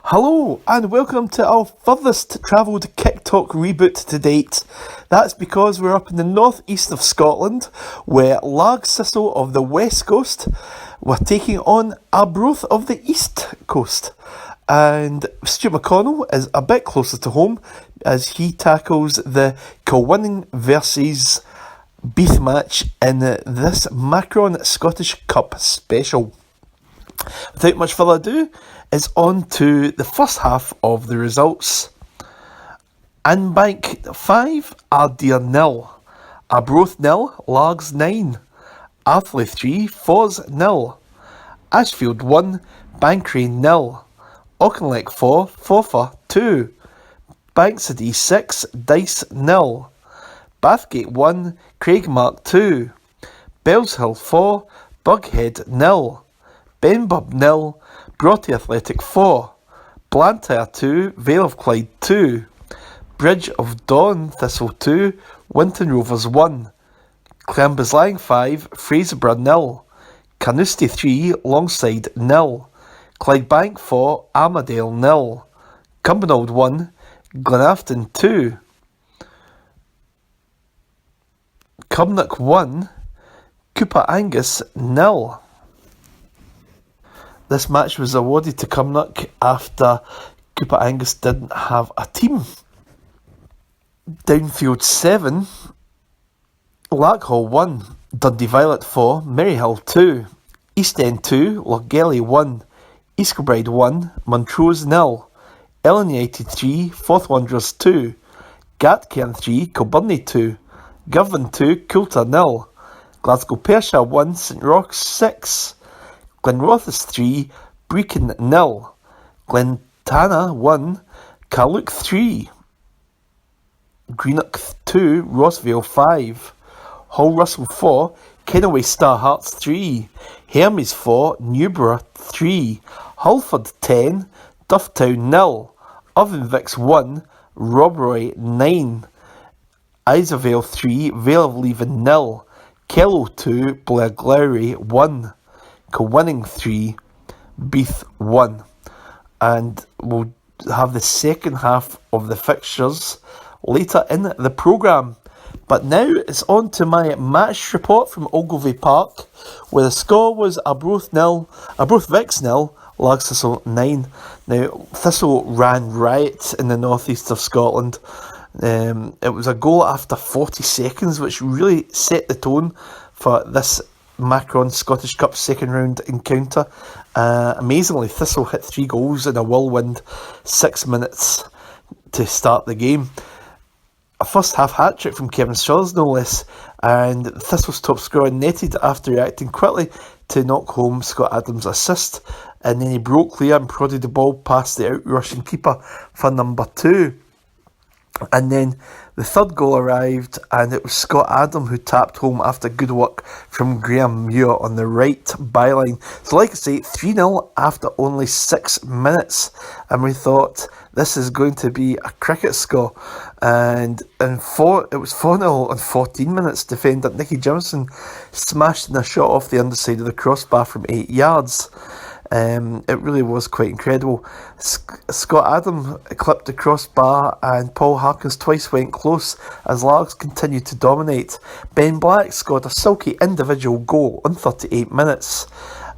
Hello and welcome to our furthest travelled Kicktalk reboot to date. That's because we're up in the northeast of Scotland, where Thistle of the west coast were taking on Arbroath of the east coast. And Stuart McConnell is a bit closer to home as he tackles the Kilwinning versus Beith match in this Macron Scottish Cup special. Without much further ado, it's on to the first half of the results. Anbank 5, Ardeer 0, Arbroath 0, Largs 9, Arthley 3, Foz 0, Ashfield 1, Bankrane 0, Auchinleck 4, Forfar 2, Bankside 6, Dice 0, Bathgate 1, Craigmark 2, Bellshill 4, Bughead 0, Benburb 0, Broughty Athletic 4, Blantyre 2, Vale of Clyde 2, Bridge of Dawn Thistle 2, Winton Rovers 1, Clanbislang 5, Fraserburgh 0, Carnoustie 3, Longside 0, Clydebank 4, Armadale 0, Cumbernauld 1, Glenafton 2, Cumnock 1, Cooper Angus 0. This match was awarded to Cumnock after Cooper Angus didn't have a team. Downfield 7, Larkhall 1, Dundee Violet 4, Maryhill 2, East End 2, Lochgelly 1, East Kilbride 1, Montrose 0, Ellen United 3, Forth Wanderers 2, Gatcairn 3, Kilbirnie 2, Girvan 2, Coulter 0, Glasgow Persia 1, St Roch 6, Glenrothes 3, Brecon 0, Glentana 1, Carluke 3, Greenock 2, Rossvale 5, Hull Russell 4, Kennaway Star Hearts 3, Hermes 4, Newborough 3, Hulford 10, Dufftown 0, Ovenvix 1, Robroy 9, Isavale 3, Vale of Leven 0, Kello 2, Blairgowrie 1, Kilwinning 3, Beith 1. And we'll have the second half of the fixtures later in the programme. But now it's on to my match report from Ogilvie Park, where the score was Arbroath Vix 0, Largs Thistle 9. Now, Thistle ran riot in the northeast of Scotland. It was a goal after 40 seconds, which really set the tone for this Macron Scottish Cup second round encounter. Amazingly, Thistle hit 3 goals in a whirlwind 6 minutes to start the game. A first half hat-trick from Kevin Struthers, no less, and Thistle's top scorer netted after reacting quickly to knock home Scott Adams' assist, and then he broke clear and prodded the ball past the out-rushing keeper for number 2. And then the third goal arrived, and it was Scott Adam who tapped home after good work from Graham Muir on the right byline. So like I say, 3-0 after only 6 minutes, and we thought this is going to be a cricket score. And it was 4-0 in 14 minutes. Defender Nicky Jimson smashed in a shot off the underside of the crossbar from 8 yards. It really was quite incredible. Scott Adam clipped the crossbar and Paul Harkins twice went close as Largs continued to dominate. Ben Black scored a silky individual goal in 38 minutes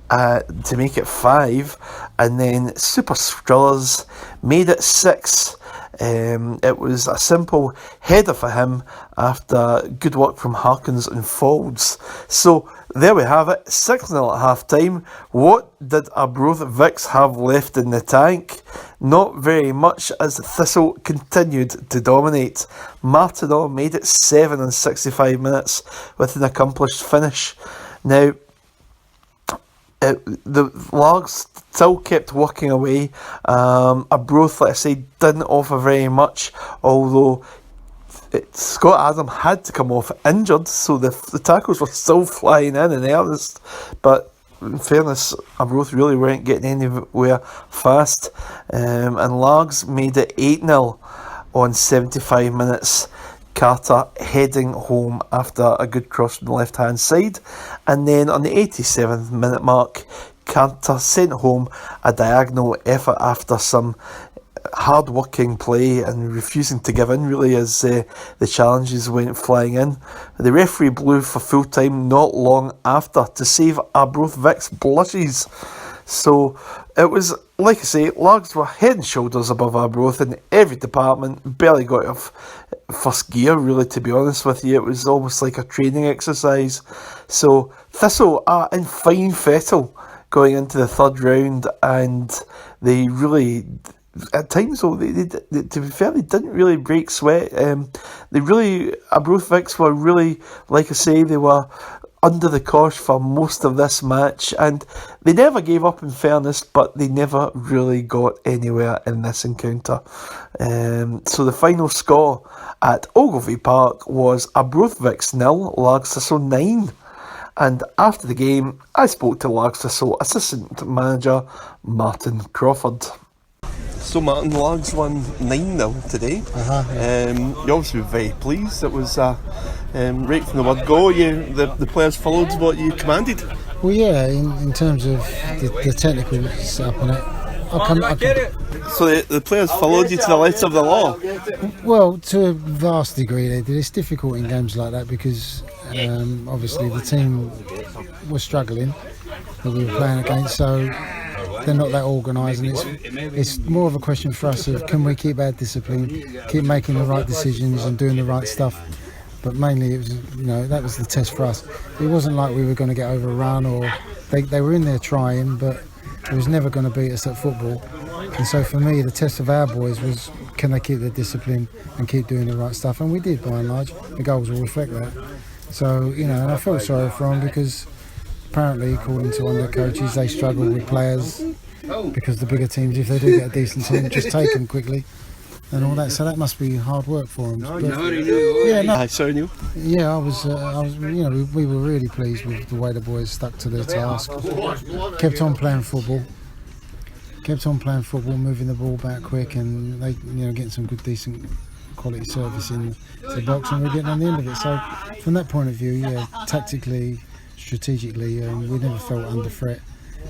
to make it 5, and then Super Struthers made it 6. It was a simple header for him after good work from Harkins and Folds. So there we have it, 6-0 at half time. What did Arbroath Vix have left in the tank? Not very much, as Thistle continued to dominate. Martineau made it 7 in 65 minutes with an accomplished finish. Now, the Largs still kept working away. Arbroath, like I say, didn't offer very much, although Scott Adam had to come off injured, so the tackles were still flying in and earnest. But in fairness, Arbroath really weren't getting anywhere fast, and Largs made it 8-0 on 75 minutes. Carter heading home after a good cross from the left hand side, and then on the 87th minute mark, Cantor sent home a diagonal effort after some hard-working play and refusing to give in really as the challenges went flying in. The referee blew for full time not long after to save Arbroath Vic's blushes. So it was, like I say, Largs were head and shoulders above Arbroath in every department, barely got off first gear really, to be honest with you. It was almost like a training exercise. So Thistle are in fine fettle going into the third round, and they really, at times though, they to be fair, they didn't really break sweat. Arbroath Vics were really, like I say, they were under the cosh for most of this match, and they never gave up in fairness, but they never really got anywhere in this encounter. So the final score at Ogilvy Park was Arbroath Vics 0, Largs Thistle 9. And after the game, I spoke to Largs Thistle assistant manager Martin Crawford. So Martin, Largs won 9-0 today. You obviously were very pleased. It was right from the word go. The players followed what you commanded. Well, yeah, in terms of the technical setup on it. So the players followed you to the letter of the law? Well, to a vast degree they did. It's difficult in games like that because obviously the team was struggling that we were playing against, so they're not that organised, and it's more of a question for us of can we keep our discipline, keep making the right decisions and doing the right stuff. But mainly it was, that was the test for us. It wasn't like we were going to get overrun, or they were in there trying, but it was never going to beat us at football. And so for me, the test of our boys was can they keep their discipline and keep doing the right stuff, and we did by and large. The goals will reflect that. So, and I felt sorry for them because apparently, according to one of the coaches, they struggle with players because the bigger teams, if they do get a decent team, just take them quickly and all that. So that must be hard work for them. But, Sorry, Neil. Yeah, I was. We were really pleased with the way the boys stuck to their task. Kept on playing football, moving the ball back quick, and they, getting some good, decent quality service in the box, and we're getting on the end of it. So from that point of view, tactically, strategically, we never felt under threat,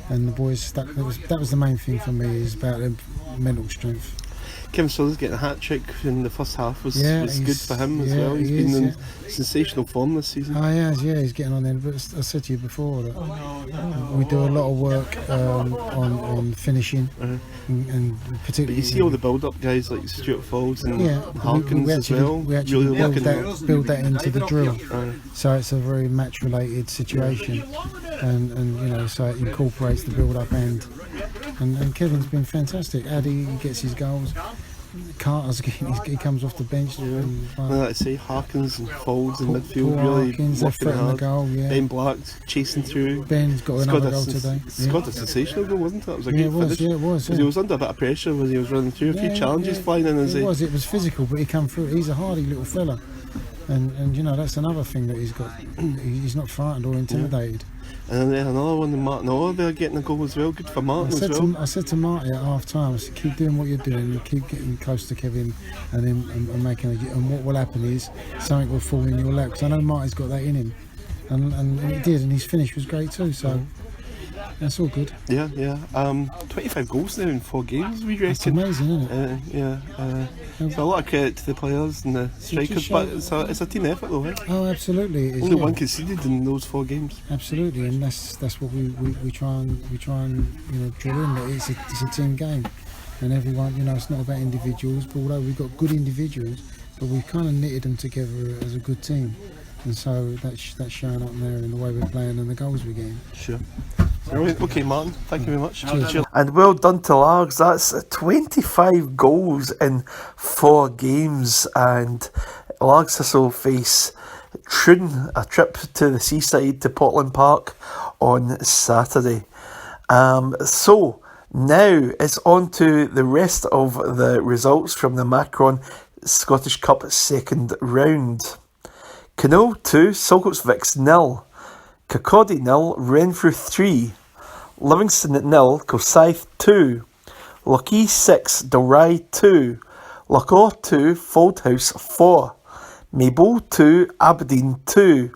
and the boys stuck. That was the main thing for me, is about their mental strength. Kevin Sutherland's getting a hat-trick in the first half was good for him as well. He's been in sensational form this season. Oh, he's getting on there. But I said to you before that we do a lot of work on finishing, and particularly. But you see all the build-up guys like Stuart Falls and Harkins as well. We actually build that into the drill, so it's a very match-related situation, and so it incorporates the build-up end. And Kevin's been fantastic. Addy gets his goals. Carter's he comes off the bench. Like I say, Harkins and Folds in midfield really working hard. The goal, Ben Black chasing through. Ben's got another goal today. Scored a sensational goal, wasn't it? It was a great finish. Yeah, it was. He was under a bit of pressure when he was running through. A few challenges flying in. It was physical, but he come through. He's a hardy little fella, and that's another thing that he's got. He's not frightened or intimidated. And then another one, Martin Oliver getting a goal as well. Good for Martin as well. I said to Marty at half time, I said, keep doing what you're doing, and keep getting close to Kevin, and making and what will happen is something will fall in your lap, because I know Marty's got that in him, and he did, and his finish was great too. So that's all good. 25 goals now in 4 games, we reckon. It's amazing, isn't it? So a lot of credit to the players and the strikers, but it's a team effort though, eh? Oh, absolutely. It is. Only one conceded in those 4 games. Absolutely, and that's what we try and drill in, that it's a team game, and everyone, it's not about individuals, but although we've got good individuals, but we've kind of knitted them together as a good team, and so that's showing up there in the way we're playing and the goals we're getting. Sure. Okay, Martin, thank you very much. Cheers. And well done to Largs. That's 25 goals in 4 games, and Largs Thistle face Troon, a trip to the seaside to Portland Park on Saturday. So now it's on to the rest of the results from the Macron Scottish Cup second round. Canoe 2, Saltcoats Vics 0. Kirkcaldy 0, Renfrew 3, Livingston 0, Kilsyth 2, Lochee 6, Dalry 2, Lochaw 2, Fauldhouse 4, Maybole 2, Aberdeen 2,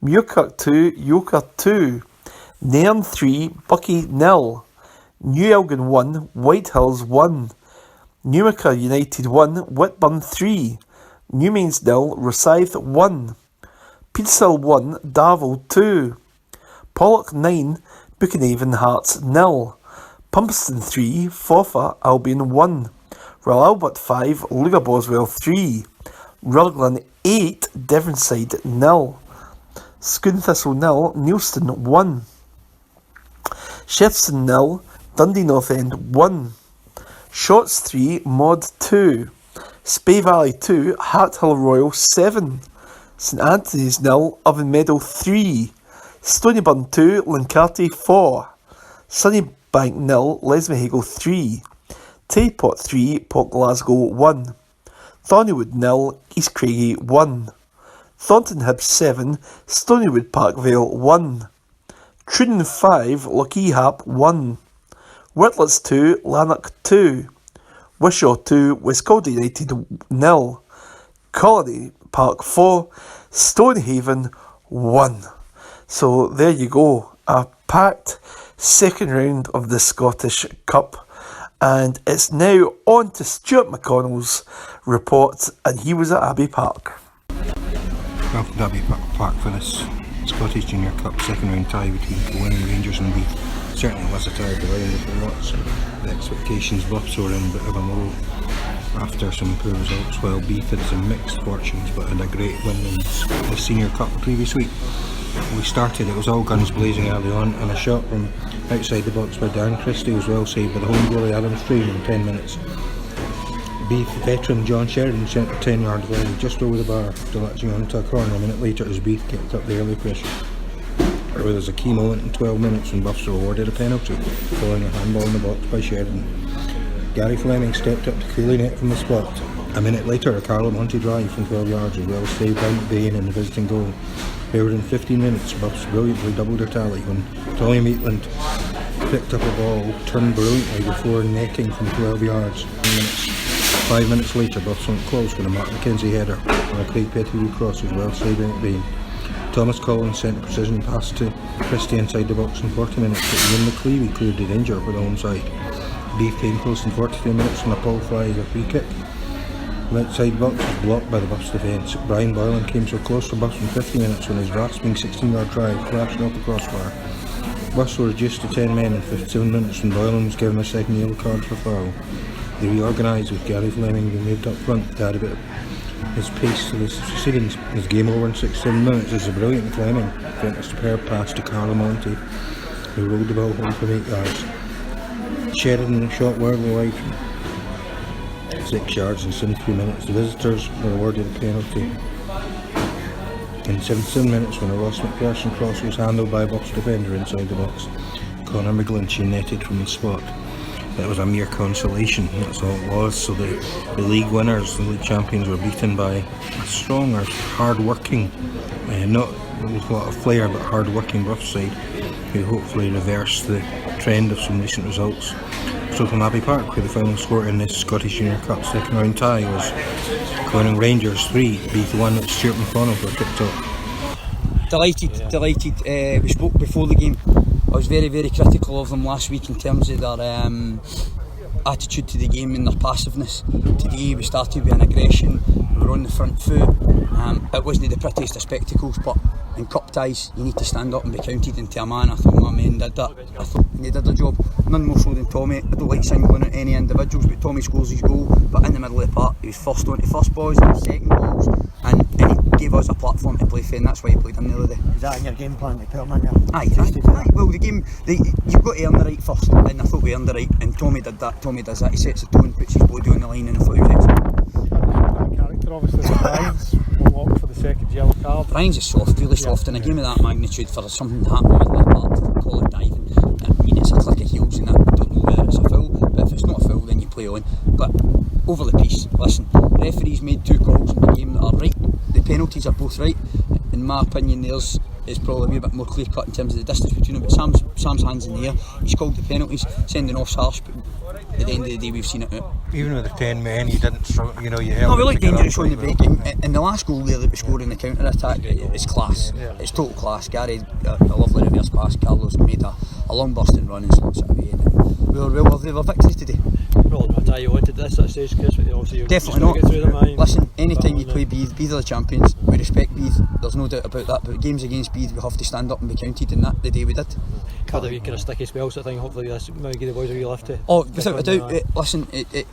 Muirkirk 2, Yoker 2, Nairn 3, Bucky 0. New Elgin 1, Whitehills 1. Newmarket United 1, Whitburn 3. Newmains 0, Rosyth 1. Thistle 1, Darvel 2. Pollock 9, Buchanhaven Hearts 0. Pumpston 3, Forfar Albion 1. Royal Albert 5, Luga Boswell 3. Rutherglen 8, Devonside 0. Scone Thistle 0, Neilston 1. Shepston 0, Dundee North End 1. Shotts 3, Mod 2. Spey Valley 2, Harthill Royal 7. St Anthony's 0, Oven Meadow 3. Stonyburn 2, Lancarty 4. Sunnybank 0, Lesmahagle 3. Taypot 3, Port Glasgow 1. Thornywood 0, East Craigie 1. Thornton Hibs 7, Stonywood Parkvale 1. Truden 5, Lochee Harp 1. Whitlets 2, Lanark 2. Wishaw 2, Westcalder United 0. Colony Park 4, Stonehaven 1. So there you go, a packed second round of the Scottish Cup, and it's now on to Stuart McConnell's report, and he was at Abbey Park. Welcome to Abbey Park for this Scottish Junior Cup second round tie between Kilwinning, Rangers and Beith. Certainly was a tie divided for lots of expectations. Buffs were in a bit of a low after some poor results, while Beith had some mixed fortunes but had a great win in the Senior Cup the previous week. We started, it was all guns blazing early on, and a shot from outside the box by Dan Christie was well saved by the home goalie Adam Strain in 10 minutes. Beith veteran John Sheridan sent a 10-yard volley just over the bar after latching onto a corner a minute later as Beith kept up the early pressure. There was a key moment in 12 minutes when Buffs were awarded a penalty following a handball in the box by Sheridan. Gary Fleming stepped up to clearly net from the spot. A minute later, a Carlo Monti drive from 12 yards was well saved by McBain in the visiting goal. However, in 15 minutes, Buffs brilliantly doubled their tally when Tommy Maitland picked up a ball, turned brilliantly before netting from 12 yards. 5 minutes later, Buffs went close with a Mark McKenzie header, and a Craig Pettigrew cross was well saved by McBain. Thomas Collins sent a precision pass to Christie inside the box in 40 minutes, but Ian McLeavy cleared the danger for the home side. Beith came close in 43 minutes when a Paul fly a free kick. The outside box was blocked by the Buffs defence. Brian Boylan came so close for Buffs in 50 minutes when his rasping 16-yard drive crashed off the crossbar. Buffs were reduced to 10 men in 57 minutes when Boylan was given a second yellow card for foul. They reorganised with Gary Fleming being moved up front to add a bit of his pace to the proceedings. His game over in 6-7 minutes is a brilliant Fleming sent a superb pass to Carlo Monti, who rolled the ball home from 8 yards. Sheridan shot wildly wide from 6 yards in 73 minutes. The visitors were awarded a penalty in 77 minutes when a Ross McPherson cross was handled by a Buffs defender inside the box. Conor McGlinchey netted from the spot. It was a mere consolation, that's all it was. So the league winners, the league champions, were beaten by a stronger, hard-working, not with a lot of flair, but hard-working Buffs side, who hopefully reverse the trend of some recent results. So from Abbey Park, where the final score in this Scottish Junior Cup second round tie was Kilwinning Rangers 3, Beith 1 at Stuart McConnell for Kicktalk. Delighted. We spoke before the game. I was very, very critical of them last week in terms of their attitude to the game and their passiveness. Today we started with an aggression, we were on the front foot. It wasn't the prettiest of spectacles, but in cup ties you need to stand up and be counted into a man. I thought my men did that. I thought they did their job, none more so than Tommy. I don't like singling out any individuals, but Tommy scores his goal, but in the middle of the park he was first on to first balls and second balls, and he gave us a platform to play for, and that's why he played him the other day. Is that in your game plan to put him in there? Aye. Well, the game, you've got to earn the right first, and I thought we earned the right, and Tommy did that. Tommy does that, he sets the tone, puts his body on the line, and I thought he was excellent. Character obviously with Ryan's walked for the second yellow card. Ryan's is soft, really soft, in a game of that magnitude for something to happen with the part to call it diving. I mean, it's a click of heels and that, I don't know whether it's a foul, but if it's not a foul then you play on. But over the piece, listen, referees made 2 calls in the game that are right. The penalties are both right. In my opinion, theirs is probably a wee bit more clear cut in terms of the distance between them, but Sam's hands in the air, he's called the penalties, sending off's harsh, but at the end of the day we've seen it out. Even with the 10 men, you didn't struggle, you know, you held No, we it looked together. dangerous on the break, and the last goal there that we scored in the counter attack, it's class. It's total class. Gary, a lovely reverse pass. Carlos made a long busting run and slots it away. And we were well worthy of a victory today. Well, I tell you wanted this at stage, Chris, but obviously you're Definitely just not. Get through the mind. Listen, anytime you play Beith, Beith are the champions. We respect Beith, there's no doubt about that. But games against Beith, we have to stand up and be counted, and that the day we did. Had a wee kind of sticky spells, I think. Hopefully this might give the boys a wee lift. Oh, without a doubt. Listen, the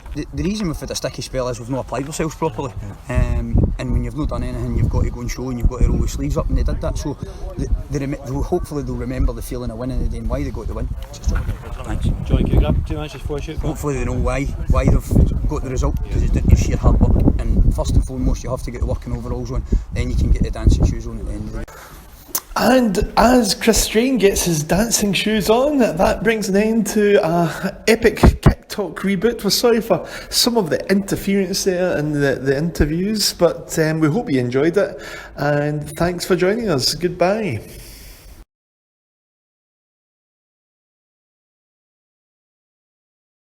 reason we've had a sticky spell is we've not applied ourselves properly. And when you've not done anything, you've got to go and show, and you've got to roll your sleeves up, and they did that. So hopefully they'll remember the feeling of winning the day and why they got the win. Thanks. John, can you grab 2 matches before I shoot? Hopefully they know why they've got the result, because it's down to sheer hard work. And first and foremost, you have to get the working overalls on, then you can get the dancing shoes on at the end of the day. And as Chris Strain gets his dancing shoes on, that brings an end to an epic Kicktalk reboot. We're sorry for some of the interference there in the interviews, but we hope you enjoyed it, and thanks for joining us. Goodbye.